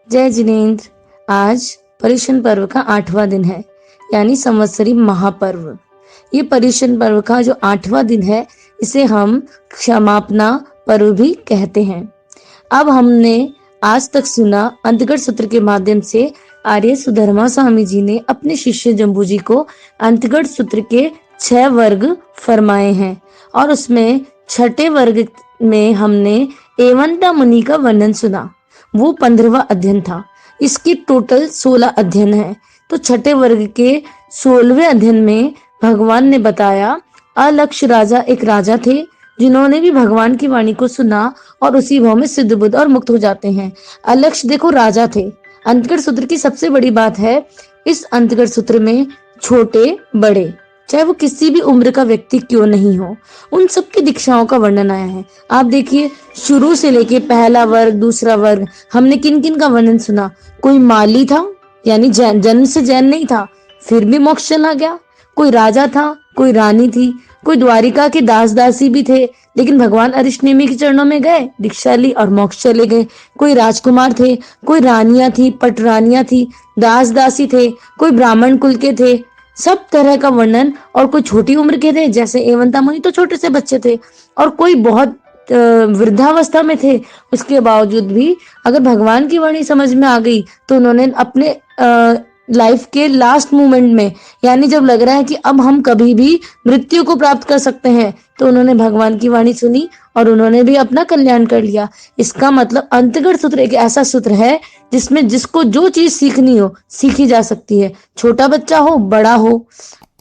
जय जिनेन्द्र। आज पर्युषण पर्व का 8वां दिन है, यानी संवत्सरी महापर्व। ये पर्युषण पर्व का जो 8वां दिन है, इसे हम क्षमापना पर्व भी कहते हैं। अब हमने आज तक सुना अंतगढ़ सूत्र के माध्यम से आर्य सुधर्मा स्वामी जी ने अपने शिष्य जम्बू जी को अंतगढ़ सूत्र के 6 वर्ग फरमाए हैं, और उसमें छठे वर्ग में हमने एवंता मुनि का वर्णन सुना। वो 15वां अध्ययन था। इसके टोटल 16 अध्ययन है। तो छठे वर्ग के 16वें अध्ययन में भगवान ने बताया, अलक्ष राजा एक राजा थे जिन्होंने भी भगवान की वाणी को सुना और उसी भाव में सिद्ध बुद्ध और मुक्त हो जाते हैं। अलक्ष देखो राजा थे। अंतगढ़ सूत्र की सबसे बड़ी बात है, इस अंतगढ़ सूत्र में छोटे बड़े चाहे वो किसी भी उम्र का व्यक्ति क्यों नहीं हो, उन सबकी दीक्षाओं का वर्णन आया है। आप देखिए, शुरू से लेके पहला वर्ग दूसरा वर्ग हमने किन किन का वर्णन सुना। कोई माली था, यानी जन्म से जैन नहीं था, फिर भी मोक्ष चला गया। कोई राजा था, कोई रानी थी, कोई द्वारिका के दास दासी भी थे, लेकिन भगवान अरिष्टनेमी के चरणों में गए, दीक्षा ली और मोक्ष चले गए। कोई राजकुमार थे, कोई रानियां थी, पटरानियां थी, दास दासी थे, कोई ब्राह्मण कुल के थे, सब तरह का वर्णन। और कोई छोटी उम्र के थे, जैसे एवंता मुनि तो छोटे से बच्चे थे, और कोई बहुत वृद्धावस्था में थे। उसके बावजूद भी अगर भगवान की वाणी समझ में आ गई तो उन्होंने अपने लाइफ के लास्ट मोमेंट में, यानी जब लग रहा है कि अब हम कभी भी मृत्यु को प्राप्त कर सकते हैं, तो उन्होंने भगवान की वाणी सुनी और उन्होंने भी अपना कल्याण कर लिया। इसका मतलब अंतगढ़ सूत्र एक ऐसा सूत्र है जिसमें जिसको जो चीज सीखनी हो सीखी जा सकती है। छोटा बच्चा हो, बड़ा हो,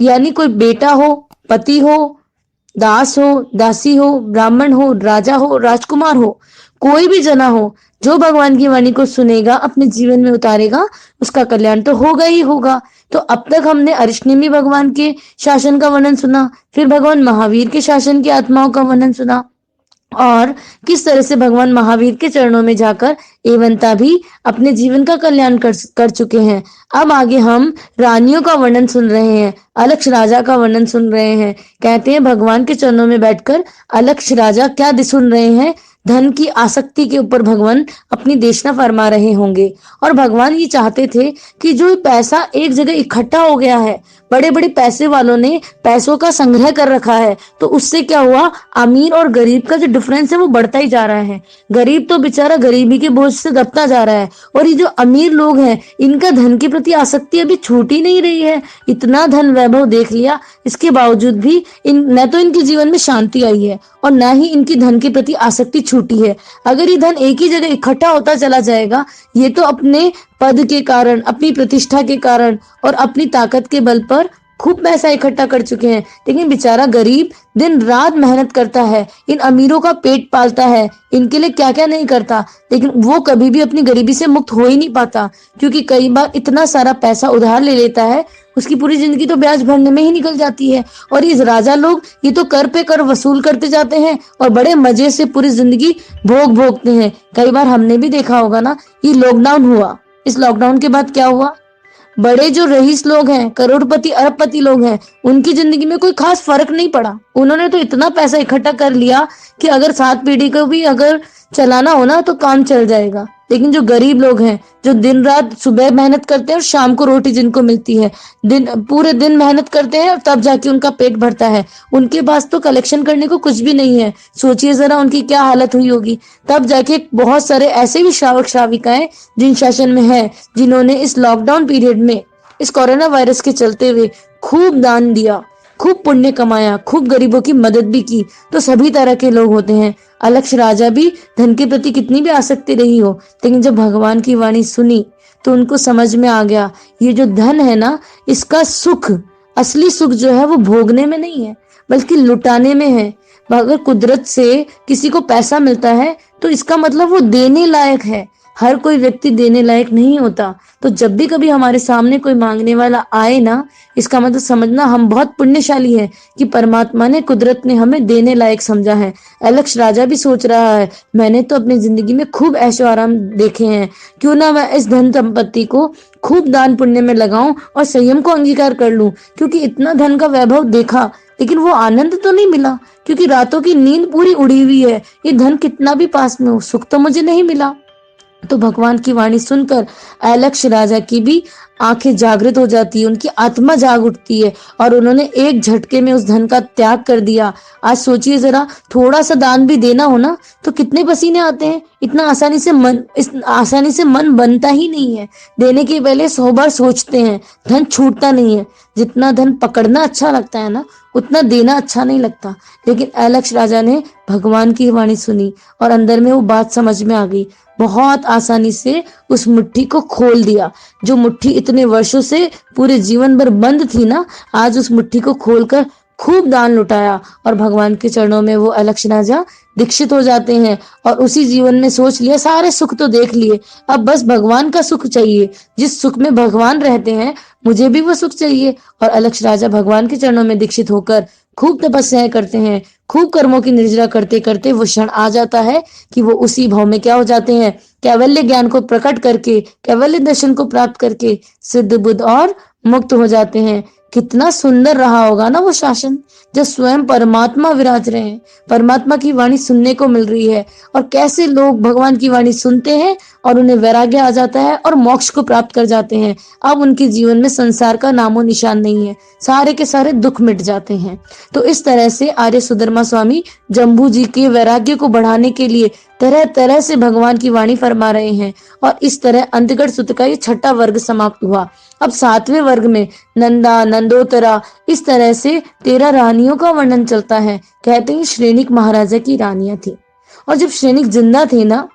यानी कोई बेटा हो, पति हो, दास हो, दासी हो, ब्राह्मण हो, राजा हो, राजकुमार हो, कोई भी जना हो, जो भगवान की वाणी को सुनेगा, अपने जीवन में उतारेगा, उसका कल्याण तो होगा ही होगा। तो अब तक हमने अरिष्टनेमी भगवान के शासन का वर्णन सुना, फिर भगवान महावीर के शासन की आत्माओं का वर्णन सुना, और किस तरह से भगवान महावीर के चरणों में जाकर एवंता भी अपने जीवन का कल्याण कर चुके हैं। अब आगे हम रानियों का वर्णन सुन रहे हैं, अलक्ष राजा का वर्णन सुन रहे हैं। कहते हैं भगवान के चरणों में बैठकर अलक्ष राजा क्या सुन रहे हैं, धन की आसक्ति के ऊपर भगवान अपनी देशना फरमा रहे होंगे। और भगवान ये चाहते थे कि जो पैसा एक जगह इकट्ठा हो गया है, बड़े बड़े पैसे वालों ने पैसों का संग्रह कर रखा है, तो उससे क्या हुआ, अमीर और गरीब का जो डिफरेंस है वो बढ़ता ही जा रहा है। गरीब तो बेचारा गरीबी के बोझ से दबता जा रहा है, और ये जो अमीर लोग हैं, इनका धन के प्रति आसक्ति अभी छूट ही नहीं रही है। इतना धन वैभव देख लिया, इसके बावजूद भी न तो इनके जीवन में शांति आई है और न ही इनकी धन के प्रति आसक्ति छूटी है। अगर ये धन एक ही जगह इकट्ठा होता चला जाएगा, ये तो अपने पद के कारण, अपनी प्रतिष्ठा के कारण और अपनी ताकत के बल पर खूब पैसा इकट्ठा कर चुके हैं, लेकिन बेचारा गरीब दिन रात मेहनत करता है, इन अमीरों का पेट पालता है, इनके लिए क्या क्या नहीं करता, लेकिन वो कभी भी अपनी गरीबी से मुक्त हो ही नहीं पाता, क्योंकि कई बार इतना सारा पैसा उधार ले लेता है, उसकी पूरी जिंदगी तो ब्याज भरने में ही निकल जाती है। और इस राजा लोग ये तो कर पे कर वसूल करते जाते हैं और बड़े मजे से पूरी जिंदगी भोगते हैं। कई बार हमने भी देखा होगा ना, ये लॉकडाउन हुआ, इस लॉकडाउन के बाद क्या हुआ, बड़े जो रईस लोग हैं, करोड़पति अरबपति लोग हैं, उनकी जिंदगी में कोई खास फर्क नहीं पड़ा। उन्होंने तो इतना पैसा इकट्ठा कर लिया कि अगर 7 पीढ़ी को भी अगर चलाना हो ना तो काम चल जाएगा। लेकिन जो गरीब लोग हैं, जो दिन रात सुबह मेहनत करते हैं और शाम को रोटी जिनको मिलती है, पूरे दिन मेहनत करते हैं और तब जाके उनका पेट भरता है, उनके पास तो कलेक्शन करने को कुछ भी नहीं है। सोचिए जरा उनकी क्या हालत हुई होगी। तब जाके बहुत सारे ऐसे भी श्रावक श्राविकाएं जिन शासन में है, जिन्होंने इस लॉकडाउन पीरियड में, इस कोरोना वायरस के चलते हुए खूब दान दिया, खूब पुण्य कमाया, खूब गरीबों की मदद भी की। तो सभी तरह के लोग होते हैं। अलक्ष राजा भी धन के प्रति कितनी भी आसक्ति रही हो, लेकिन जब भगवान की वाणी सुनी तो उनको समझ में आ गया, ये जो धन है ना, इसका सुख, असली सुख जो है वो भोगने में नहीं है, बल्कि लुटाने में है। अगर कुदरत से किसी को पैसा मिलता है तो इसका मतलब वो देने लायक है। हर कोई व्यक्ति देने लायक नहीं होता। तो जब भी कभी हमारे सामने कोई मांगने वाला आए ना, इसका मतलब समझना हम बहुत पुण्यशाली हैं कि परमात्मा ने, कुदरत ने हमें देने लायक समझा है। अलक्ष राजा भी सोच रहा है, मैंने तो अपनी जिंदगी में खूब ऐशो आराम देखे हैं, क्यों ना मैं इस धन संपत्ति को खूब दान पुण्य में लगाऊं और संयम को अंगीकार कर लूं। क्योंकि इतना धन का वैभव देखा, लेकिन वो आनंद तो नहीं मिला, क्योंकि रातों की नींद पूरी उड़ी हुई है। ये धन कितना भी पास में हो, सुख तो मुझे नहीं मिला। तो भगवान की वाणी सुनकर अलक्ष राजा की भी आंखें जागृत हो जाती है, उनकी आत्मा जाग उठती है और उन्होंने एक झटके में उस धन का त्याग कर दिया। आज सोचिए जरा, थोड़ा सा दान भी देना हो ना तो कितने पसीने आते हैं। इतना आसानी से मन इस आसानी से मन बनता ही नहीं है। देने के पहले 100 बार सोचते हैं। धन छूटता नहीं है। जितना धन पकड़ना अच्छा लगता है ना, उतना देना अच्छा नहीं लगता। लेकिन अलक्ष राजा ने भगवान की वाणी सुनी और अंदर में वो बात समझ में आ गई। बहुत आसानी से उस मुट्ठी को खोल दिया। जो मुट्ठी इतने वर्षों से पूरे जीवन भर बंद थी ना, आज उस मुट्ठी को खोलकर खूब दान लुटाया और भगवान के चरणों में वो अलक्ष राजा दीक्षित हो जाते हैं। और उसी जीवन में सोच लिया, सारे सुख तो देख लिए, अब बस भगवान का सुख चाहिए। जिस सुख में भगवान रहते हैं, मुझे भी वो सुख चाहिए। और अलक्ष राजा भगवान के चरणों में दीक्षित होकर खूब तपस्याएं करते हैं। खूब कर्मों की निर्जरा करते करते वो क्षण आ जाता है कि वो उसी भाव में क्या हो जाते हैं, कैवल्य ज्ञान को प्रकट करके, कैवल्य दर्शन को प्राप्त करके सिद्ध बुद्ध और मुक्त हो जाते हैं। कितना सुंदर रहा होगा ना वो शासन, जब स्वयं परमात्मा विराज रहे हैं, परमात्मा की वाणी सुनने को मिल रही है। और कैसे लोग भगवान की वाणी सुनते हैं और उन्हें वैराग्य आ जाता है और मोक्ष को प्राप्त कर जाते हैं। अब उनके जीवन में संसार का नामो निशान नहीं है, सारे के सारे दुख मिट जाते हैं। तो इस तरह से आर्य सुधर्मा स्वामी जम्बू जी के वैराग्य को बढ़ाने के लिए तरह तरह से भगवान की वाणी फरमा रहे हैं। और इस तरह अंतगढ़ सुत का ये छठा वर्ग समाप्त हुआ। अब 7वें वर्ग में नंदा, नंदोतरा, इस तरह से 13 रानियों का वर्णन चलता है। कहते हैं श्रेणिक महाराजा की रानियां थी और जब श्रेणिक जिंदा थे ना,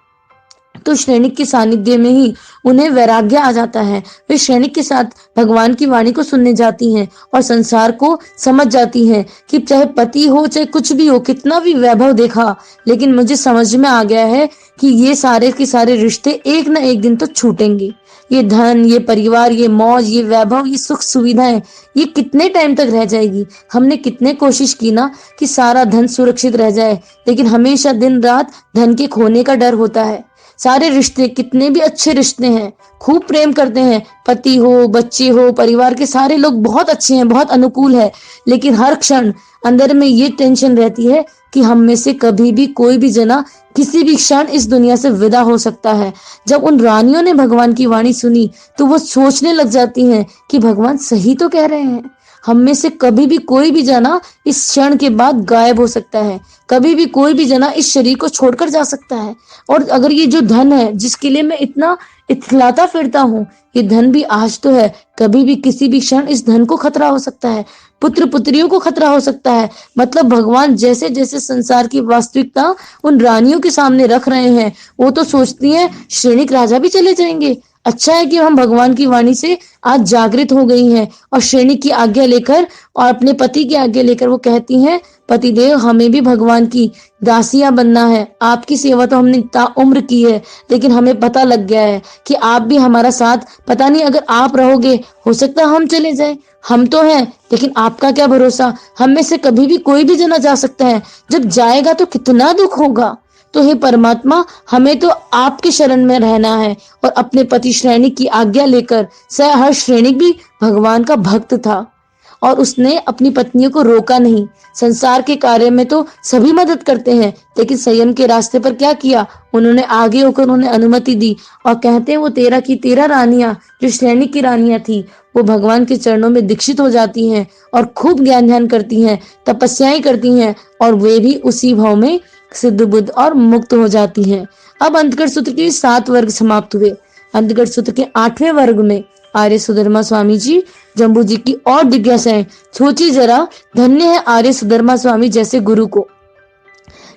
तो श्रेणिक के सानिध्य में ही उन्हें वैराग्य आ जाता है। वे श्रेणिक के साथ भगवान की वाणी को सुनने जाती हैं और संसार को समझ जाती हैं कि चाहे पति हो चाहे कुछ भी हो, कितना भी वैभव देखा, लेकिन मुझे समझ में आ गया है कि ये सारे के सारे रिश्ते एक ना एक दिन तो छूटेंगे। ये धन, ये परिवार, ये मौज, ये वैभव, ये सुख सुविधाएं, ये कितने टाइम तक रह जाएगी। हमने कितने कोशिश की ना कि सारा धन सुरक्षित रह जाए, लेकिन हमेशा दिन रात धन के खोने का डर होता है। सारे रिश्ते, कितने भी अच्छे रिश्ते हैं, खूब प्रेम करते हैं, पति हो, बच्चे हो, परिवार के सारे लोग बहुत अच्छे हैं, बहुत अनुकूल है, लेकिन हर क्षण अंदर में ये टेंशन रहती है कि हम में से कभी भी कोई भी जना किसी भी क्षण इस दुनिया से विदा हो सकता है। जब उन रानियों ने भगवान की वाणी सुनी तो वो सोचने लग जाती हैं कि भगवान सही तो कह रहे हैं, हम में से कभी भी कोई भी जना इस क्षण के बाद गायब हो सकता है, कभी भी कोई भी जना इस शरीर को छोड़कर जा सकता है। और अगर ये जो धन है जिसके लिए मैं इतना इथलाता फिरता हूँ, ये धन भी आज तो है, कभी भी किसी भी क्षण इस धन को खतरा हो सकता है, पुत्र पुत्रियों को खतरा हो सकता है। मतलब भगवान जैसे जैसे संसार की वास्तविकता उन रानियों के सामने रख रहे हैं, वो तो सोचती हैं श्रेणिक राजा भी चले जाएंगे। अच्छा है कि हम भगवान की वाणी से आज जागृत हो गई हैं और श्रेणिक की आज्ञा लेकर और अपने पति की आज्ञा लेकर वो कहती हैं, पतिदेव हमें भी भगवान की दासियां बनना है। आपकी सेवा तो हमने उम्र की है, लेकिन हमें पता लग गया है कि आप भी हमारा साथ, पता नहीं अगर आप रहोगे हो सकता है हम चले जाएं। हम तो हैं, लेकिन आपका क्या भरोसा, हम में से कभी भी कोई भी जना जा सकता है। जब जाएगा तो कितना दुख होगा। तो हे परमात्मा, हमें तो आपके शरण में रहना है। और अपने पति श्रेणिक की आज्ञा लेकर हर श्रेणिक भी भगवान का भक्त था और उसने अपनी पत्नियों को रोका नहीं। संसार के कार्य में तो सभी मदद करते हैं, लेकिन संयम के रास्ते पर क्या किया, उन्होंने आगे होकर उन्हें अनुमति दी। और कहते हैं वो 13 की 13 रानियां जो श्रेणिक की रानियां थी, वो भगवान के चरणों में दीक्षित हो जाती हैं और खूब ज्ञान ध्यान करती हैं, तपस्याएं करती हैं और वे भी उसी भाव में सिद्ध बुद्ध और मुक्त हो जाती हैं। अब अंतगढ़ सूत्र के 7 वर्ग समाप्त हुए। अंतगढ़ सूत्र के 8वें वर्ग में आर्य सुधर्मा स्वामी जी जम्बू जी की और जिज्ञासाएं। सोचिए जरा, धन्य है आर्य सुधर्मा स्वामी जैसे गुरु को,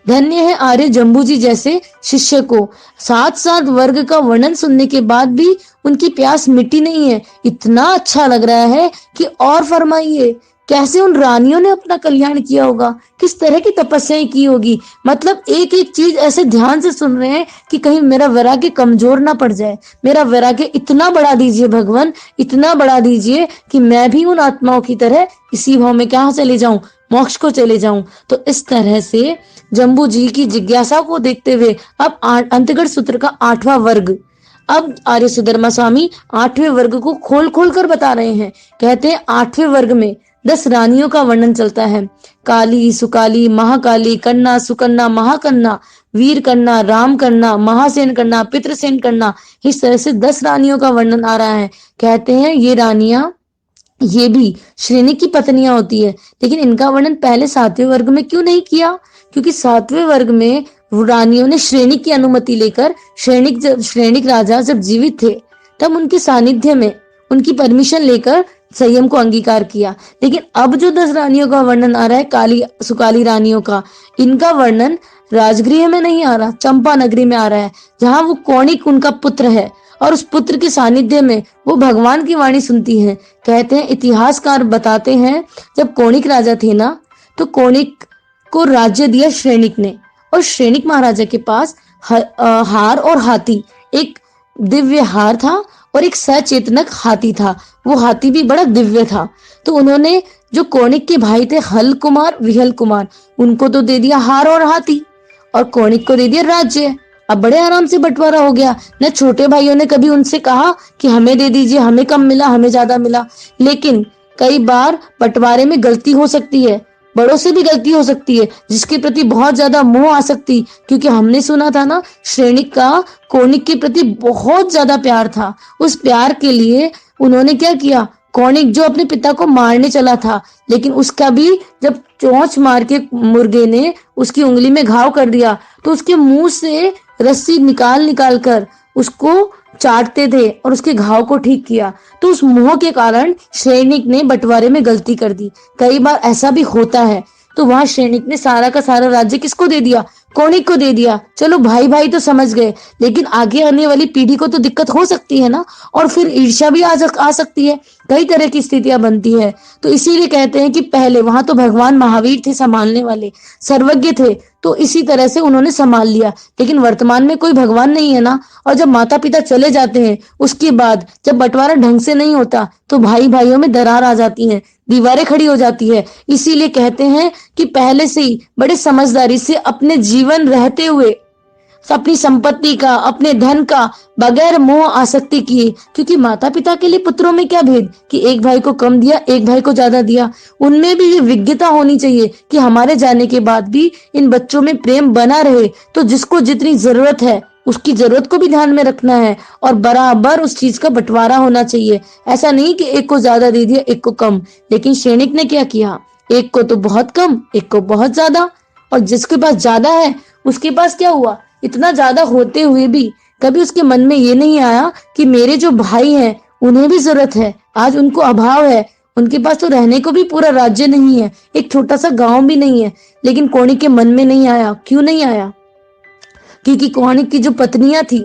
धन्य है आर्य जम्बू जी जैसे शिष्य को। 7 वर्ग का वर्णन सुनने के बाद भी उनकी प्यास मिटी नहीं है। इतना अच्छा लग रहा है कि और फरमाइए, कैसे उन रानियों ने अपना कल्याण किया होगा, किस तरह की तपस्याएं की होगी। मतलब एक एक चीज ऐसे ध्यान से सुन रहे हैं कि कहीं मेरा वैराग्य कमजोर ना पड़ जाए। मेरा वैराग्य इतना बढ़ा दीजिए भगवान, इतना बढ़ा दीजिए कि मैं भी उन आत्माओं की तरह इसी भाव में क्या चले जाऊं, मोक्ष को चले जाऊं। तो इस तरह से जम्बू जी की जिज्ञासा को देखते हुए अब अंतगढ़ सूत्र का 8वां वर्ग, अब आर्य सुधर्मा स्वामी 8वें वर्ग को खोल खोल कर बता रहे हैं। कहते हैं 8वें वर्ग में 10 रानियों का वर्णन चलता है। काली, सुकाली, महाकाली, कन्ना, सुकन्ना, महाकन्ना, वीर कन्या, राम कन्या, महासेन कन्या, पितृसेन कन्या, इस तरह से 10 रानियों का वर्णन आ रहा है। कहते हैं ये रानियां, ये भी श्रेणी की पत्नियां होती है, लेकिन इनका वर्णन पहले 7वें वर्ग में क्यों नहीं किया? क्योंकि 7वें वर्ग में रानियों ने श्रेणी की अनुमति लेकर, श्रेणिक राजा जब जीवित थे तब उनके सानिध्य में, उनकी परमिशन लेकर संयम को अंगीकार किया। लेकिन अब जो 10 रानियों का वर्णन आ रहा है, काली सुकाली रानियों का, इनका वर्णन राजगृह में नहीं आ रहा, चंपा नगरी में आ रहा है, जहां वो कौणिक उनका पुत्र है और उस पुत्र के सानिध्य में वो भगवान की वाणी सुनती हैं। कहते हैं, इतिहासकार बताते हैं, जब कौणिक राजा थे ना, तो कौणिक को राज्य दिया श्रेणिक ने, और श्रेणिक महाराजा के पास हार और हाथी, एक दिव्य हार था और एक सचेतनक हाथी था। वो हाथी भी बड़ा दिव्य था। तो उन्होंने जो कौणिक के भाई थे, हल कुमार, विहल कुमार, उनको तो दे दिया हार और हाथी, और कौणिक को दे दिया राज्य। अब बड़े आराम से बंटवारा हो गया। न छोटे भाइयों ने कभी उनसे कहा कि हमें दे दीजिए, हमें कम मिला, हमें ज्यादा मिला। लेकिन कई बार बंटवारे में गलती हो सकती है, बड़ों से भी गलती हो सकती है, जिसके प्रति बहुत ज्यादा मोह आसक्ति, क्योंकि हमने सुना था ना, श्रेणिक का कौणिक के प्रति बहुत ज्यादा प्यार था। उस प्यार के लिए उन्होंने क्या किया, कौणिक जो अपने पिता को मारने चला था, लेकिन उसका भी जब चोंच मार के मुर्गे ने उसकी उंगली में घाव कर दिया, तो उसके मुंह से रस्सी निकाल निकाल कर उसको चाटते थे और उसके घाव को ठीक किया। तो उस मोह के कारण सैनिक ने बंटवारे में गलती कर दी। कई बार ऐसा भी होता है। तो वहां सैनिक ने सारा का सारा राज्य किसको दे दिया? कौणिक को दे दिया। चलो भाई भाई तो समझ गए, लेकिन आगे आने वाली पीढ़ी को तो दिक्कत हो सकती है ना, और फिर ईर्ष्या भी आ सकती है। कई तरह की स्थितियां बनती है। तो इसीलिए कहते हैं कि पहले वहां तो भगवान महावीर थे संभालने वाले, सर्वज्ञ थे, तो इसी तरह से उन्होंने संभाल लिया। लेकिन वर्तमान में कोई भगवान नहीं है ना, और जब माता पिता चले जाते हैं, उसके बाद जब बंटवारा ढंग से नहीं होता, तो भाई भाइयों में दरार आ जाती है, दीवारें खड़ी हो जाती है। इसीलिए कहते हैं कि पहले से ही बड़े समझदारी से अपने जीवन रहते हुए अपनी संपत्ति का, अपने धन का बगैर मोह आसक्ति किए, क्योंकि माता पिता के लिए पुत्रों में क्या भेद कि एक भाई को कम दिया, एक भाई को ज्यादा दिया। उनमें भी ये विज्ञता होनी चाहिए कि हमारे जाने के बाद भी इन बच्चों में प्रेम बना रहे। तो जिसको जितनी जरूरत है उसकी जरूरत को भी ध्यान में रखना है, और बराबर उस चीज का बंटवारा होना चाहिए। ऐसा नहीं कि एक को ज्यादा दे दिया, एक को कम। लेकिन सैनिक ने क्या किया, एक को तो बहुत कम, एक को बहुत ज्यादा। और जिसके पास ज्यादा है उसके पास क्या हुआ, इतना ज्यादा होते हुए भी कभी उसके मन में ये नहीं आया कि मेरे जो भाई हैं उन्हें भी जरूरत है, आज उनको अभाव है, उनके पास तो रहने को भी पूरा राज्य नहीं है, एक छोटा सा गांव भी नहीं है। लेकिन कौणिक के मन में नहीं आया। क्यों नहीं आया? क्योंकि कौणिक की जो पत्नियां थी,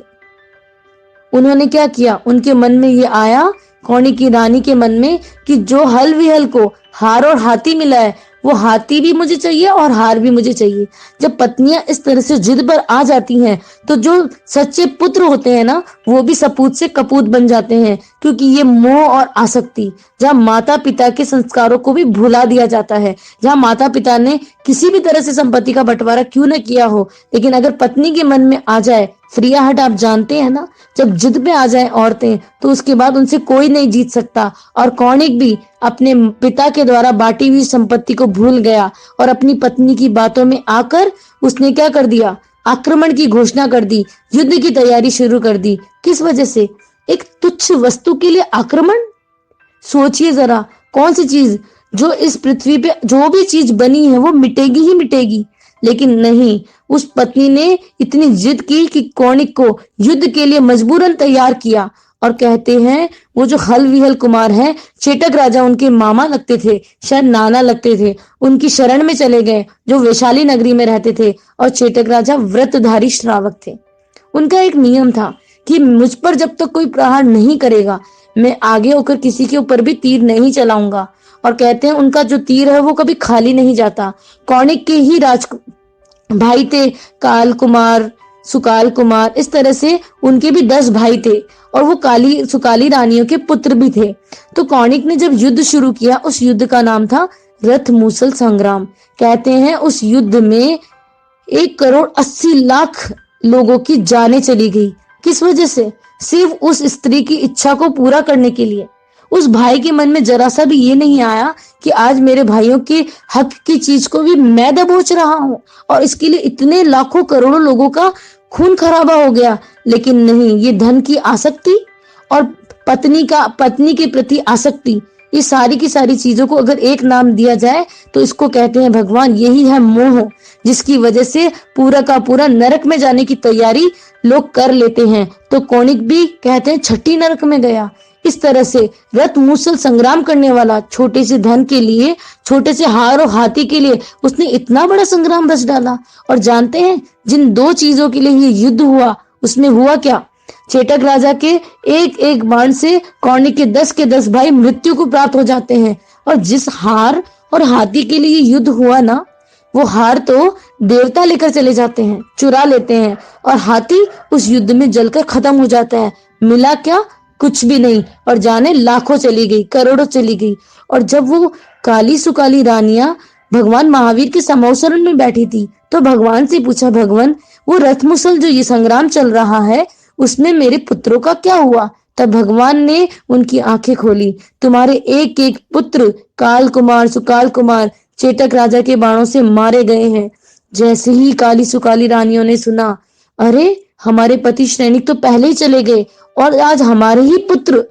उन्होंने क्या किया, उनके मन में ये आया, कौणिक की रानी के मन में, कि जो हल विहल को हार और हाथी मिला है, वो हाथी भी मुझे चाहिए और हार भी मुझे चाहिए। जब पत्नियां इस तरह से जिद पर आ जाती हैं, तो जो सच्चे पुत्र होते हैं ना, वो भी सपूत से कपूत बन जाते हैं। क्योंकि ये मोह और आसक्ति, जहाँ माता पिता के संस्कारों को भी भुला दिया जाता है, जहाँ माता पिता ने किसी भी तरह से संपत्ति का बंटवारा क्यों न किया हो, लेकिन अगर पत्नी के मन में आ जाए, फ्रिया हट आप जानते हैं ना, जब जिद पे आ जाए औरतें, तो उसके बाद उनसे कोई नहीं जीत सकता। और कौणिक भी अपने पिता के द्वारा बांटी हुई संपत्ति को भूल गया, और अपनी पत्नी की बातों में आकर उसने क्या कर दिया, आक्रमण की घोषणा कर दी, युद्ध की तैयारी शुरू कर दी। किस वजह से? एक तुच्छ वस्तु के लिए आक्रमण। सोचिए जरा, कौन सी चीज, जो इस पृथ्वी पे जो भी चीज बनी है वो मिटेगी ही मिटेगी। लेकिन नहीं, उस पत्नी ने इतनी जिद की कि कौणिक को युद्ध के लिए मजबूरन तैयार किया। और कहते हैं वो जो हल विहल कुमार हैं, चेटक राजा उनके मामा लगते थे, शायद नाना लगते थे, उनकी शरण में चले गए, जो वैशाली नगरी में रहते थे। और चेटक राजा व्रतधारी श्रावक थे। उनका एक नियम था कि मुझ पर जब तक कोई प्रहार नहीं करेगा, मैं आगे होकर किसी के ऊपर भी तीर नहीं चलाऊंगा। और कहते हैं उनका जो तीर है वो कभी खाली नहीं जाता। कौणिक के ही भाई थे, काल कुमार, सुकाल कुमार, इस तरह से उनके भी 10 भाई थे, और वो काली सुकाली रानियों के पुत्र भी थे। तो कौणिक ने जब युद्ध शुरू किया, उस युद्ध का नाम था रथ मूसल संग्राम। कहते हैं उस युद्ध में 1,80,00,000 लोगों की जानें चली गई। किस वजह से? सिर्फ उस स्त्री की इच्छा को पूरा करने के लिए। उस भाई के मन में जरा सा भी ये नहीं आया कि आज मेरे भाइयों के हक की चीज को भी मैं दबोच रहा हूं और इसके लिए इतने लाखों करोड़ों लोगों का खून खराबा हो गया। लेकिन नहीं, ये धन की आसक्ति और पत्नी के प्रति आसक्ति, ये सारी की सारी चीजों को अगर एक नाम दिया जाए तो इसको कहते हैं भगवान, यही है मोह, जिसकी वजह से पूरा का पूरा नरक में जाने की तैयारी लोग कर लेते हैं। तो कौणिक भी कहते हैं छठी नरक में गया। इस तरह से रत मूसल संग्राम करने वाला छोटे से धन के लिए, छोटे से हार और हाथी के लिए उसने इतना बड़ा संग्राम रच डाला। और जानते हैं जिन दो चीजों के लिए ये युद्ध हुआ, उसमें हुआ क्या? चेटक राजा के एक एक बाण से कौणिक के 10 भाई मृत्यु को प्राप्त हो जाते हैं। और जिस हार और हाथी के लिए युद्ध हुआ ना, वो हार तो देवता लेकर चले जाते हैं, चुरा लेते हैं, और हाथी उस युद्ध में जलकर खत्म हो जाता है। मिला क्या? कुछ भी नहीं। और जाने लाखों चली गई, करोड़ों चली गई। और जब वो काली सुकाली रानियां भगवान महावीर के समौसरण में बैठी थी तो भगवान से पूछा, भगवान वो रथ मुसल जो ये संग्राम चल रहा है उसमें मेरे पुत्रों का क्या हुआ? तब भगवान ने उनकी आंखें खोली। तुम्हारे एक एक पुत्र काल कुमार, सुकाल कुमार चेटक राजा के बाणों से मारे गए हैं। जैसे ही काली सुकाली रानियों ने सुना, अरे हमारे पति सैनिक तो पहले ही चले गए और आज हमारे ही पुत्र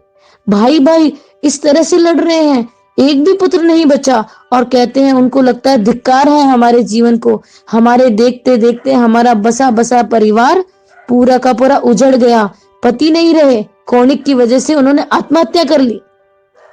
भाई भाई इस तरह से लड़ रहे हैं, एक भी पुत्र नहीं बचा। और कहते हैं उनको लगता है धिक्कार है हमारे जीवन को, हमारे देखते देखते हमारा बसा बसा परिवार पूरा का पूरा उजड़ गया। पति नहीं रहे, कौणिक की वजह से उन्होंने आत्महत्या कर ली।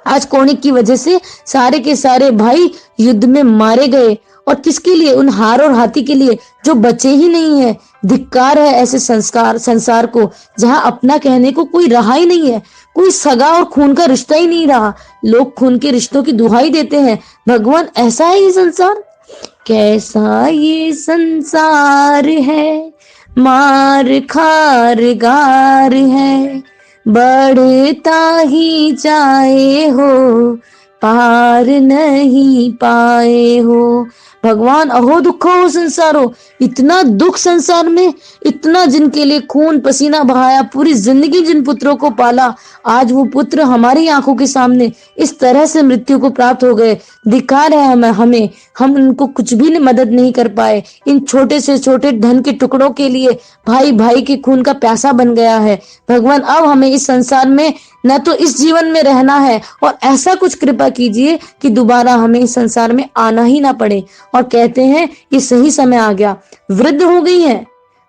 आज कौणिक की वजह से सारे के सारे भाई युद्ध में मारे गए। और किसके लिए? उन हार और हाथी के लिए जो बचे ही नहीं है। धिक्कार है ऐसे संसार को जहां अपना कहने को कोई रहा ही नहीं है, कोई सगा और खून का रिश्ता ही नहीं रहा। लोग खून के रिश्तों की दुहाई देते हैं। भगवान ऐसा है ये संसार, कैसा ये संसार है, मार खार गार है, बढ़ता ही जाए हो, पार नहीं पाए हो। भगवान अहो दुखो हो संसारो, इतना दुख संसार में, इतना जिनके लिए खून पसीना बहाया, पूरी जिंदगी जिन पुत्रों को पाला, आज वो पुत्र हमारी आंखों के सामने इस तरह से मृत्यु को प्राप्त हो गए। धिक्कार है हमें, हम उनको कुछ भी मदद नहीं कर पाए। इन छोटे से छोटे धन के टुकड़ों के लिए भाई भाई के खून का प्यासा बन गया है। भगवान अब हमें इस संसार में न तो इस जीवन में रहना है, और ऐसा कुछ कृपा कीजिए कि दोबारा हमें इस संसार में आना ही ना पड़े। और कहते हैं ये सही समय आ गया। वृद्ध हो गई हैं,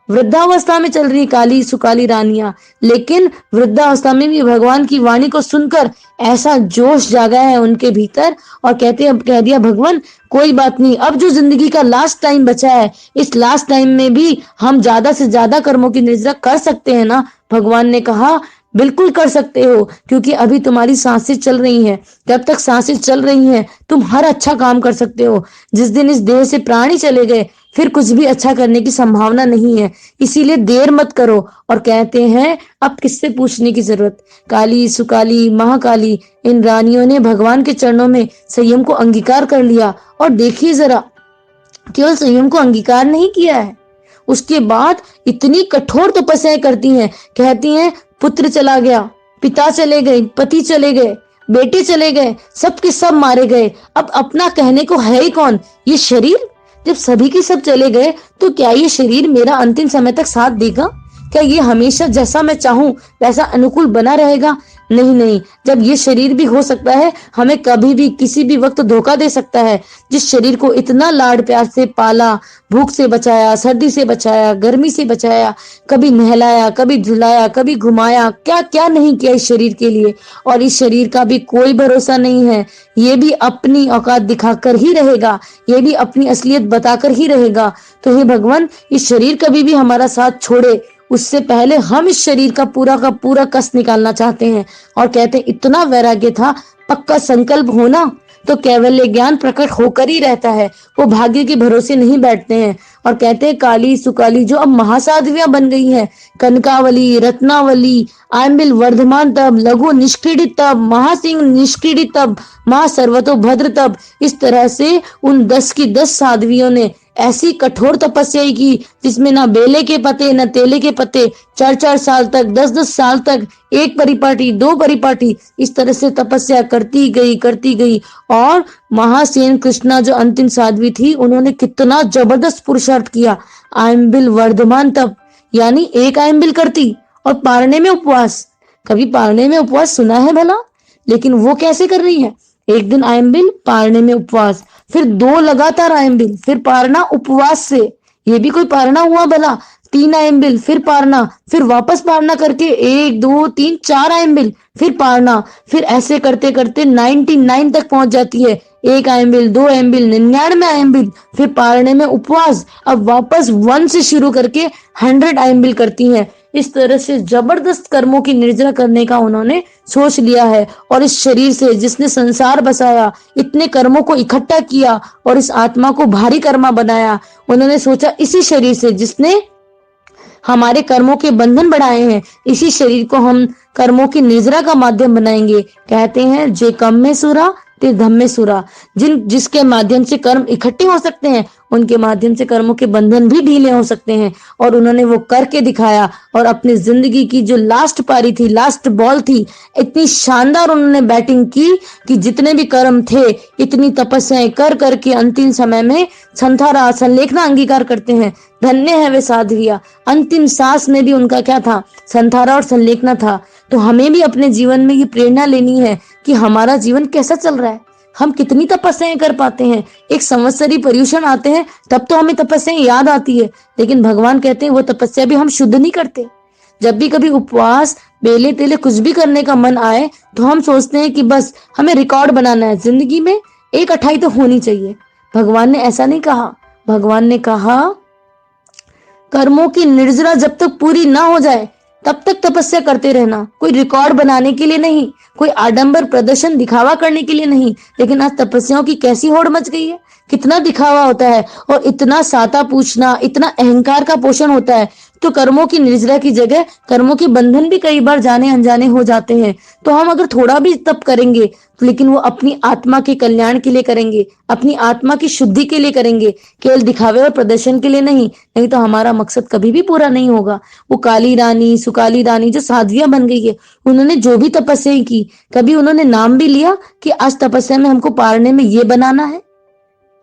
वृद्धावस्था में चल रही काली सुकाली रानियां, लेकिन वृद्धावस्था में भी भगवान की वाणी को सुनकर ऐसा जोश जागा है उनके भीतर। और कहते हैं, कह दिया भगवान कोई बात नहीं, अब जो जिंदगी का लास्ट टाइम बचा है, इस लास्ट टाइम में भी हम ज्यादा से ज्यादा कर्मों की निर्जरा कर सकते हैं ना? भगवान ने कहा बिल्कुल कर सकते हो, क्योंकि अभी तुम्हारी सांसें चल रही हैं। जब तक सांसें चल रही हैं तुम हर अच्छा काम कर सकते हो। जिस दिन इस देह से प्राण ही चले गए फिर कुछ भी अच्छा करने की संभावना नहीं है, इसीलिए देर मत करो। और कहते हैं अब किससे पूछने की जरूरत। काली सुकाली महाकाली इन रानियों ने भगवान के चरणों में संयम को अंगीकार कर लिया। और देखिए जरा, केवल संयम को अंगीकार नहीं किया है, उसके बाद इतनी कठोर तपस्या करती हैं। कहती हैं पुत्र चला गया, पिता चले गए, पति चले गए, बेटे चले गए, सब के सब मारे गए, अब अपना कहने को है ही कौन? ये शरीर। जब सभी के सब चले गए तो क्या ये शरीर मेरा अंतिम समय तक साथ देगा? क्या ये हमेशा जैसा मैं चाहूं वैसा अनुकूल बना रहेगा? नहीं नहीं, जब ये शरीर भी हो सकता है हमें कभी भी किसी भी वक्त धोखा दे सकता है। जिस शरीर को इतना लाड प्यार से पाला, भूख से बचाया, सर्दी से बचाया, गर्मी से बचाया, कभी नहलाया, कभी धुलाया, कभी घुमाया, क्या क्या नहीं किया इस शरीर के लिए। और इस शरीर का भी कोई भरोसा नहीं है, ये भी अपनी औकात दिखाकर ही रहेगा, ये भी अपनी असलियत बताकर ही रहेगा। तो हे भगवान, इस शरीर कभी भी हमारा साथ छोड़े उससे पहले हम इस शरीर का पूरा कस निकालना चाहते हैं। और कहते हैं इतना वैराग्य था, पक्का संकल्प होना तो कैवल्य ज्ञान प्रकट होकर ही रहता है, वो भाग्य के भरोसे नहीं बैठते हैं। और कहते हैं काली सुकाली जो अब महासाध्वियां बन गई हैं, कनकावली, रत्नावली, आयम्बिल, वर्धमान तब, लघु निष्क्रीडित तब, महासिंह निष्क्रीडित तब, महासर्वतो भद्र तब, इस तरह से उन 10 की 10 साध्वियों ने ऐसी कठोर तपस्या की जिसमें ना बेले के पत्ते न तेले के पत्ते, 4-4 साल तक, 10-10 साल तक, एक परिपाटी, 2 परिपाटी, इस तरह से तपस्या करती गई। और महासेन कृष्णा जो अंतिम साध्वी थी, उन्होंने कितना जबरदस्त पुरुषार्थ किया। आयम्बिल वर्धमान तप, यानी एक आयम्बिल करती और पारने में उपवास। कभी पारने में उपवास सुना है भला? लेकिन वो कैसे कर रही है? एक दिन आयम्बिल, पारने में उपवास, फिर 2 लगातार आयम्बिल, फिर पारना उपवास से। ये भी कोई पारना हुआ भला? 3 आयम्बिल, फिर पारना, फिर वापस पारना करके 1 2 3 4 आयम्बिल, फिर पारना, फिर ऐसे करते करते 99 तक पहुंच जाती है। 1 आयम्बिल, 2 आयम्बिल, 99 आयम्बिल, फिर पारने में उपवास, अब वापस 1 से शुरू करके 100 आयम्बिल करती हैं। इस तरह से जबरदस्त कर्मों की निर्जरा करने का उन्होंने सोच लिया है। और इस शरीर से जिसने संसार बसाया, इतने कर्मों को इकट्ठा किया और इस आत्मा को भारी कर्मा बनाया, उन्होंने सोचा इसी शरीर से जिसने हमारे कर्मों के बंधन बढ़ाए हैं, इसी शरीर को हम कर्मों की निर्जरा का माध्यम बनाएंगे। कहते हैं जे कम में सुरा ते धम में सुरा, जिसके माध्यम से कर्म इकट्ठे हो सकते हैं, उनके माध्यम से कर्मों के बंधन भी ढीले हो सकते हैं। और उन्होंने वो करके दिखाया। और अपनी जिंदगी की जो लास्ट पारी थी, लास्ट बॉल थी, इतनी शानदार उन्होंने बैटिंग की कि जितने भी कर्म थे, इतनी तपस्याएं कर करके अंतिम समय में संथारा संलेखना अंगीकार करते हैं। धन्य है वे साध्विया। अंतिम सांस में भी उनका क्या था? संथारा और संलेखना था। तो हमें भी अपने जीवन में ये प्रेरणा लेनी है कि हमारा जीवन कैसा चल रहा है, हम कितनी तपस्याएं कर पाते हैं। एक संवत्सरी पर्युषण आते हैं तब तो हमें तपस्याएं याद आती है, लेकिन भगवान कहते हैं वो तपस्या भी हम शुद्ध नहीं करते। जब भी कभी उपवास, बेले तेले कुछ भी करने का मन आए तो हम सोचते हैं कि बस हमें रिकॉर्ड बनाना है, जिंदगी में एक अठाई तो होनी चाहिए। भगवान ने ऐसा नहीं कहा। भगवान ने कहा कर्मों की निर्जरा जब तक पूरी ना हो जाए तब तक तपस्या करते रहना। कोई रिकॉर्ड बनाने के लिए नहीं, कोई आडंबर प्रदर्शन दिखावा करने के लिए नहीं। लेकिन आज तपस्याओं की कैसी होड़ मच गई है, कितना दिखावा होता है और इतना साता पूछना, इतना अहंकार का पोषण होता है। तो कर्मों की निर्जरा की जगह कर्मों के बंधन भी कई बार जाने अनजाने हो जाते हैं। तो हम अगर थोड़ा भी तप करेंगे लेकिन वो अपनी आत्मा के कल्याण के लिए करेंगे, अपनी आत्मा की शुद्धि के लिए करेंगे, केवल दिखावे और प्रदर्शन के लिए नहीं। नहीं तो हमारा मकसद कभी भी पूरा नहीं होगा। वो काली रानी, सुकाली रानी जो साध्वियां बन गई है, उन्होंने जो भी तपस्या की, कभी उन्होंने नाम भी लिया कि आज तपस्या में हमको पारने में ये बनाना है।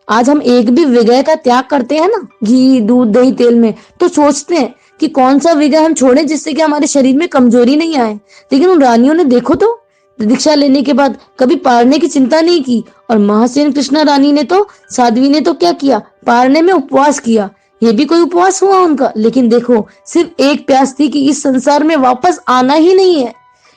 आज हम एक भी विषय का त्याग करते हैं ना, घी, दूध, दही, तेल में, तो सोचते हैं कि कौन सा विषय हम छोड़ें जिससे कि हमारे शरीर में कमजोरी नहीं आए। लेकिन उन रानियों ने देखो तो दीक्षा लेने के बाद कभी पारने की चिंता नहीं की। और महासेन कृष्णा रानी ने तो, साध्वी ने तो क्या किया? पारने में उपवास किया। ये भी कोई उपवास हुआ उनका? लेकिन देखो, सिर्फ एक प्यास थी कि इस संसार में वापस आना ही नहीं है।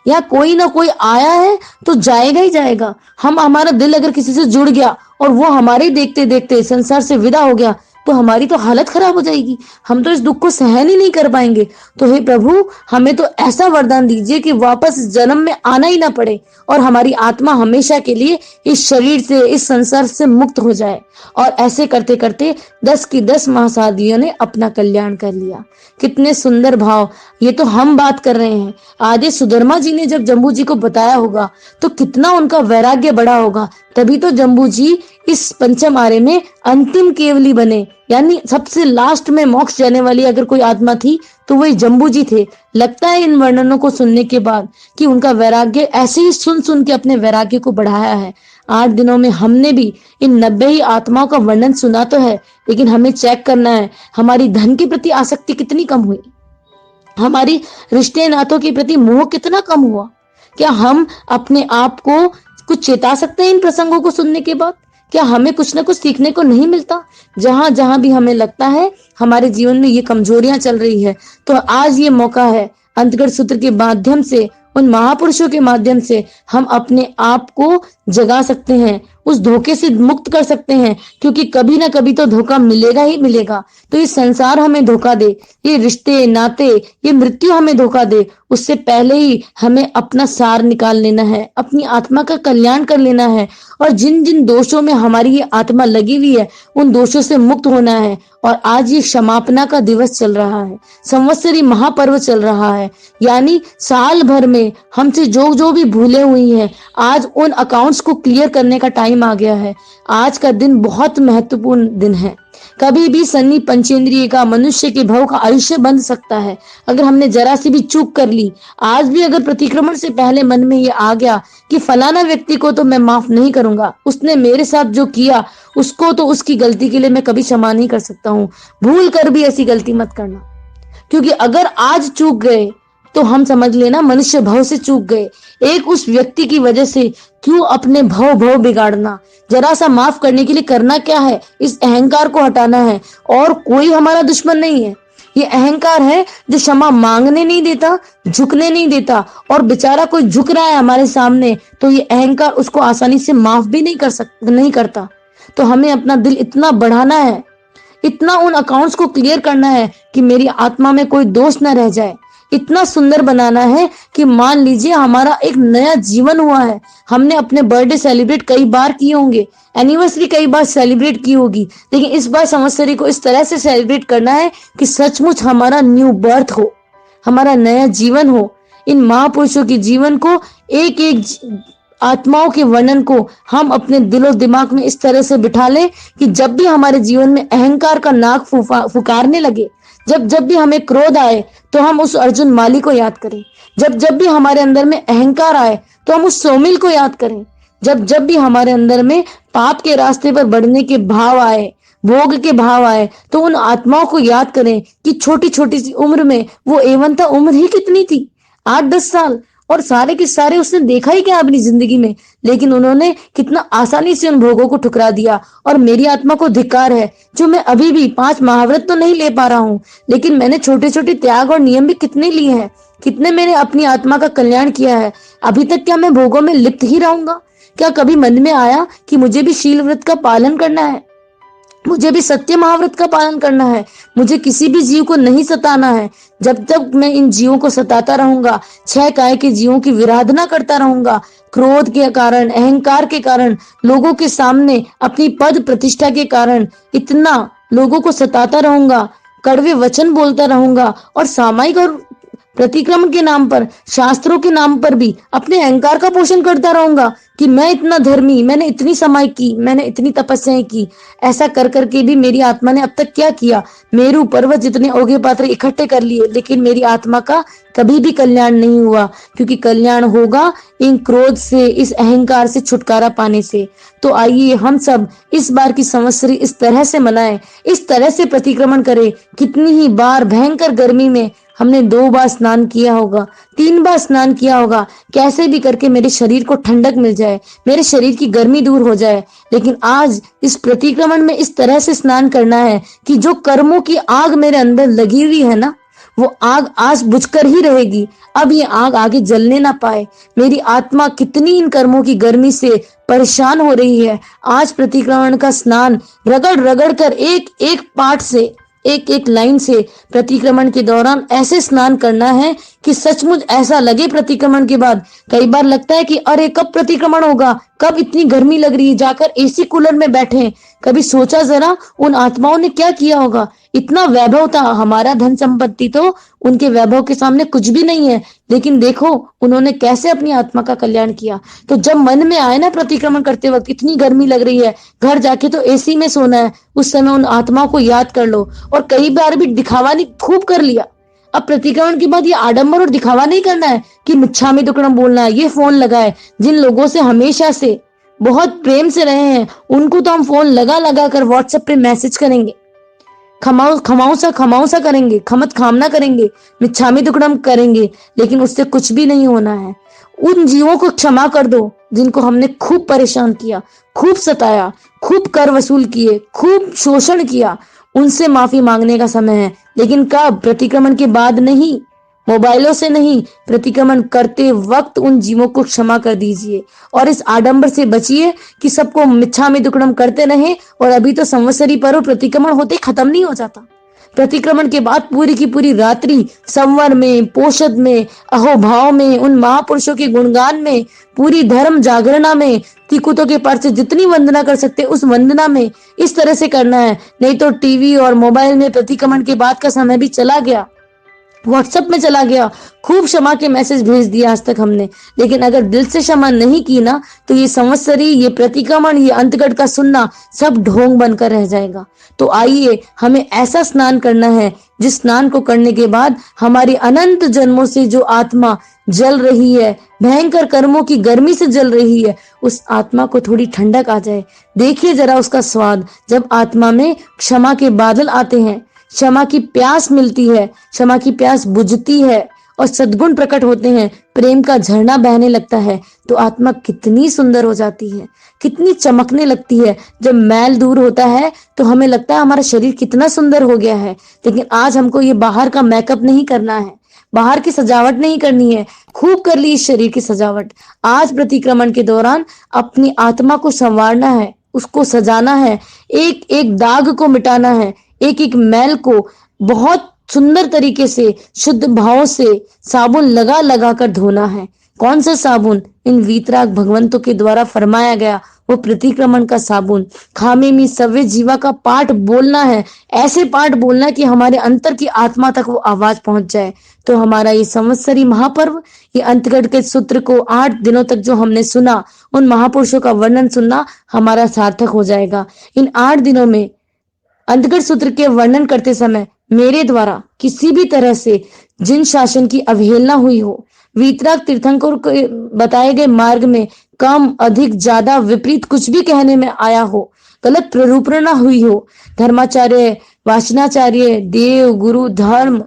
या कोई ना कोई आया है तो जाएगा ही जाएगा। हमारा दिल अगर किसी से जुड़ गया और वो हमारे देखते देखते संसार से विदा हो गया तो हमारी तो हालत खराब हो जाएगी। हम तो इस दुख को सहन ही नहीं कर पाएंगे। तो हे प्रभु, हमें तो ऐसा वरदान दीजिए कि वापस इस जन्म में आना ही ना पड़े और हमारी आत्मा हमेशा के लिए इस शरीर से, इस संसार से मुक्त हो जाए। और ऐसे करते करते 10 की 10 महासाधियों ने अपना कल्याण कर लिया। कितने सुंदर भाव। ये तो हम बात कर रहे हैं। आदि सुधर्मा जी ने जब जम्बू जी को बताया होगा तो कितना उनका वैराग्य बढ़ा होगा। तभी तो जम्बू जी इस पंचम आर्य में अंतिम केवली बने। यानी सबसे लास्ट में मोक्ष जाने वाली अगर कोई आत्मा थी तो वही जम्बू जी थे। लगता है इन वर्णनों को सुनने के बाद कि उनका वैराग्य ऐसे ही सुन सुन के अपने वैराग्य को बढ़ाया है। 8 दिनों में हमने भी इन 90 ही आत्माओं का वर्णन सुना तो है, लेकिन हमें चेक करना है हमारी धन के प्रति आसक्ति कितनी कम हुई, हमारी रिश्ते नातों के प्रति मोह कितना कम हुआ। क्या हम अपने आप को कुछ चेता सकते हैं इन प्रसंगों को सुनने के बाद? क्या हमें कुछ ना कुछ सीखने को नहीं मिलता? जहां जहां भी हमें लगता है हमारे जीवन में ये कमजोरियां चल रही है, तो आज ये मौका है अंतर्गत सूत्र के माध्यम से, उन महापुरुषों के माध्यम से हम अपने आप को जगा सकते हैं, उस धोखे से मुक्त कर सकते हैं। क्योंकि कभी ना कभी तो धोखा मिलेगा ही मिलेगा। तो ये संसार हमें धोखा दे, ये रिश्ते नाते, ये मृत्यु हमें धोखा दे, उससे पहले ही हमें अपना सार निकाल लेना है, अपनी आत्मा का कल्याण कर लेना है। और जिन जिन दोषों में हमारी ये आत्मा लगी हुई है उन दोषों से मुक्त होना है। और आज ये क्षमापना का दिवस चल रहा है, संवत्सरी महापर्व चल रहा है। यानी साल भर में हमसे जो जो भी भूले हुई हैं, आज उन अकाउंट्स को क्लियर करने का टाइम आ गया है। आज का दिन बहुत महत्वपूर्ण दिन है। कभी भी सन्नी पंचेंद्रिय का मनुष्य के भव का आयुष्य बंध सकता है अगर हमने जरा सी भी चूक कर ली। आज भी अगर प्रतिक्रमण से पहले मन में ये आ गया कि फलाना व्यक्ति को तो मैं माफ नहीं करूंगा, उसने मेरे साथ जो किया उसको तो उसकी गलती के लिए मैं कभी क्षमा नहीं कर सकता हूँ, भूल कर भी ऐसी गलती मत करना। क्योंकि अगर आज चूक गए तो हम समझ लेना मनुष्य भव से चूक गए। एक उस व्यक्ति की वजह से क्यों अपने भव भव बिगाड़ना। जरा सा माफ करने के लिए करना क्या है, इस अहंकार को हटाना है। और कोई हमारा दुश्मन नहीं है, ये अहंकार है जो क्षमा मांगने नहीं देता, झुकने नहीं देता। और बेचारा कोई झुक रहा है हमारे सामने तो ये अहंकार उसको आसानी से माफ भी नहीं करता। तो हमें अपना दिल इतना बढ़ाना है, इतना उन अकाउंट्स को क्लियर करना है कि मेरी आत्मा में कोई दोष न रह जाए। इतना सुंदर बनाना है कि मान लीजिए हमारा एक नया जीवन हुआ है। हमने अपने बर्थडे सेलिब्रेट कई बार किए होंगे, एनिवर्सरी कई बार सेलिब्रेट की होगी, लेकिन इस बार संवत्सरी को इस तरह से सेलिब्रेट करना है कि सचमुच हमारा न्यू बर्थ हो, हमारा नया जीवन हो। इन महापुरुषों के जीवन को, एक एक आत्माओं के वर्णन को हम अपने दिलो दिमाग में इस तरह से बिठा लें कि जब भी हमारे जीवन में अहंकार का नाक फुकारने लगे, जब जब भी हमें क्रोध आए तो हम उस अर्जुन माली को याद करें। जब जब भी हमारे अंदर में अहंकार आए तो हम उस सोमिल को याद करें। जब जब भी हमारे अंदर में पाप के रास्ते पर बढ़ने के भाव आए, भोग के भाव आए, तो उन आत्माओं को याद करें कि छोटी छोटी सी उम्र में वो एवंता उम्र ही कितनी थी, 8-10 साल, और सारे के सारे उसने देखा ही क्या अपनी जिंदगी में, लेकिन उन्होंने कितना आसानी से उन भोगों को ठुकरा दिया। और मेरी आत्मा को धिक्कार है जो मैं अभी भी 5 महाव्रत तो नहीं ले पा रहा हूँ, लेकिन मैंने छोटे छोटे त्याग और नियम भी कितने लिए हैं, कितने मैंने अपनी आत्मा का कल्याण किया है। अभी तक क्या मैं भोगों में लिप्त ही रहूंगा? क्या कभी मन में आया कि मुझे भी शील व्रत का पालन करना है, मुझे भी सत्य महाव्रत का पालन करना है, मुझे किसी भी जीव को नहीं सताना है। जब तक मैं इन जीवों को सताता रहूंगा, 6 काय के जीवों की विराधना करता रहूंगा, क्रोध के कारण, अहंकार के कारण, लोगों के सामने अपनी पद प्रतिष्ठा के कारण इतना लोगों को सताता रहूंगा, कड़वे वचन बोलता रहूंगा, और सामायिक और प्रतिक्रमण के नाम पर, शास्त्रों के नाम पर भी अपने अहंकार का पोषण करता रहूंगा कि मैं इतना धर्मी, मैंने इतनी समाई की, मैंने इतनी तपस्याएं की। ऐसा कर करके भी मेरी आत्मा ने अब तक क्या किया? मेरू पर्वत जितने ओघे पात्र इकट्ठे कर लिए, लेकिन मेरी आत्मा का कभी भी कल्याण नहीं हुआ। क्योंकि कल्याण होगा इन क्रोध से, इस अहंकार से छुटकारा पाने से। तो आइए हम सब इस बार की संवत्सरी इस तरह से मनाएं, इस तरह से प्रतिक्रमण करें। कितनी ही बार भयंकर गर्मी में हमने 2 बार स्नान किया होगा, 3 बार स्नान किया होगा, कैसे भी करके मेरे शरीर को ठंडक मिल जाए, मेरे शरीर की गर्मी दूर हो जाए। लेकिन आज इस प्रतिक्रमण में इस तरह से स्नान करना है कि जो कर्मों की आग मेरे अंदर लगी हुई है ना, वो आग आज बुझकर ही रहेगी। अब ये आग आगे जलने ना पाए। मेरी आत्मा कितनी इन कर्मों की गर्मी से परेशान हो रही है। आज प्रतिक्रमण का स्नान रगड़ रगड़ कर, एक एक पार्ट से, एक एक लाइन से प्रतिक्रमण के दौरान ऐसे स्नान करना है कि सचमुच ऐसा लगे प्रतिक्रमण के बाद। कई बार लगता है कि अरे कब प्रतिक्रमण होगा, कब इतनी गर्मी लग रही है, जाकर एसी कूलर में बैठे। कभी सोचा जरा उन आत्माओं ने क्या किया होगा? इतना वैभव था, हमारा धन संपत्ति तो उनके वैभव के सामने कुछ भी नहीं है, लेकिन देखो उन्होंने कैसे अपनी आत्मा का कल्याण किया। तो जब मन में आए ना प्रतिक्रमण करते वक्त इतनी गर्मी लग रही है, घर जाके तो एसी में सोना है, उस समय उन आत्माओं को याद कर लो। और कई बार भी दिखावा नहीं खूब कर लिया। अब प्रतिक्रमण के बाद ये आडंबर और दिखावा नहीं करना है कि मिच्छामी दुक्कड़म बोलना है, ये फोन लगाए। जिन लोगों से हमेशा से बहुत प्रेम से रहे हैं उनको तो हम फोन लगा लगा कर व्हाट्सएप पे मैसेज करेंगे, खमाऊ सा करेंगे, खमत खामना करेंगे, मिच्छामी दुक्कड़म करेंगे, लेकिन उससे कुछ भी नहीं होना है। उन जीवों को क्षमा कर दो जिनको हमने खूब परेशान किया, खूब सताया, खूब कर वसूल किए, खूब शोषण किया। उनसे माफी मांगने का समय है। लेकिन कब? प्रतिक्रमण के बाद नहीं, मोबाइलों से नहीं, प्रतिक्रमण करते वक्त उन जीवों को क्षमा कर दीजिए। और इस आडंबर से बचिए कि सबको मिच्छामी दुक्कड़म करते रहे। और अभी तो संवत्सरी पर्व प्रतिक्रमण होते खत्म नहीं हो जाता। प्रतिक्रमण के बाद पूरी की पूरी रात्रि संवर में, पोषद में, अहोभाव में, उन महापुरुषों के गुणगान में, पूरी धर्म जागरणा में, तिकुतों के पाठ से जितनी वंदना कर सकते उस वंदना में इस तरह से करना है। नहीं तो टीवी और मोबाइल में प्रतिक्रमण के बाद का समय भी चला गया। व्हाट्सएप में चला गया, खूब क्षमा के मैसेज भेज दिया आज तक हमने, लेकिन अगर दिल से क्षमा नहीं की ना, तो ये संवत्सरी, ये प्रतिक्रमण, ये अंतगढ़ का सुनना सब ढोंग बनकर रह जाएगा। तो आइए हमें ऐसा स्नान करना है जिस स्नान को करने के बाद हमारी अनंत जन्मों से जो आत्मा जल रही है, भयंकर कर्मों की गर्मी से जल रही है, उस आत्मा को थोड़ी ठंडक आ जाए। देखिए जरा उसका स्वाद, जब आत्मा में क्षमा के बादल आते हैं, क्षमा की प्यास मिलती है, क्षमा की प्यास बुझती है और सद्गुण प्रकट होते हैं, प्रेम का झरना बहने लगता है, तो आत्मा कितनी सुंदर हो जाती है, कितनी चमकने लगती है। जब मैल दूर होता है तो हमें लगता है हमारा शरीर कितना सुंदर हो गया है, लेकिन आज हमको ये बाहर का मेकअप नहीं करना है, बाहर की सजावट नहीं करनी है। खूब कर ली इस शरीर की सजावट, आज प्रतिक्रमण के दौरान अपनी आत्मा को संवारना है, उसको सजाना है, एक एक दाग को मिटाना है, एक एक मैल को बहुत सुंदर तरीके से शुद्ध भाव से साबुन लगा लगा कर धोना है। कौन सा साबुन? इन वीतराग भगवंतों के द्वारा फरमाया गया वो प्रतिक्रमण का साबुन। खामे में सव्य जीवा का पाठ बोलना है, ऐसे पाठ बोलना कि हमारे अंतर की आत्मा तक वो आवाज पहुंच जाए। तो हमारा ये संवत्सरी महापर्व, ये अंतगढ़ के सूत्र को 8 दिनों तक जो हमने सुना, उन महापुरुषों का वर्णन सुनना हमारा सार्थक हो जाएगा। इन 8 दिनों में अंतगढ़ सूत्र के वर्णन करते समय मेरे द्वारा किसी भी तरह से जिन शासन की अवहेलना हुई हो, वीतराग तीर्थंकर को बताए गए मार्ग में कम अधिक ज्यादा विपरीत कुछ भी कहने में आया हो, गलत प्ररूपणा हुई हो, धर्माचार्य, वाचनाचार्य, देव, गुरु, धर्म,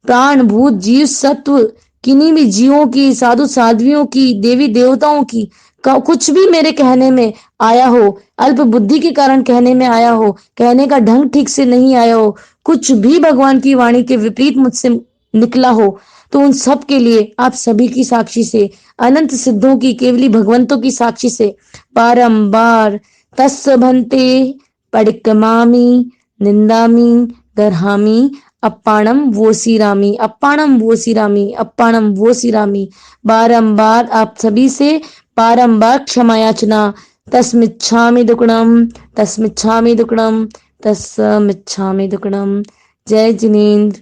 प्राण, भूत, जीव, सत्व, किन्हीं भी जीवों की, साधु साध्वियों की, देवी देवताओं की कुछ भी मेरे कहने में आया हो, अल्प बुद्धि के कारण कहने में आया हो, कहने का ढंग ठीक से नहीं आया हो, कुछ भी भगवान की वाणी के विपरीत मुझसे निकला हो, तो उन सब के लिए आप सभी की साक्षी से, अनंत सिद्धों की, केवली भगवंतों की साक्षी से बारंबार तस्य भन्ते परिक्रमामि निंदामि गर्हामि अप्पाणम वो सिरामी, अप्पाणम वो सिरामी, अप्पाणम वो सिरामी, बारंबार आप सभी से बारंबार क्षमा याचना। तस्मिच्छामि दुक्कडम, तस्मिच्छामि दुक्कडम, तस्मिच्छामि दुक्कडम। जय जिनेन्द्र।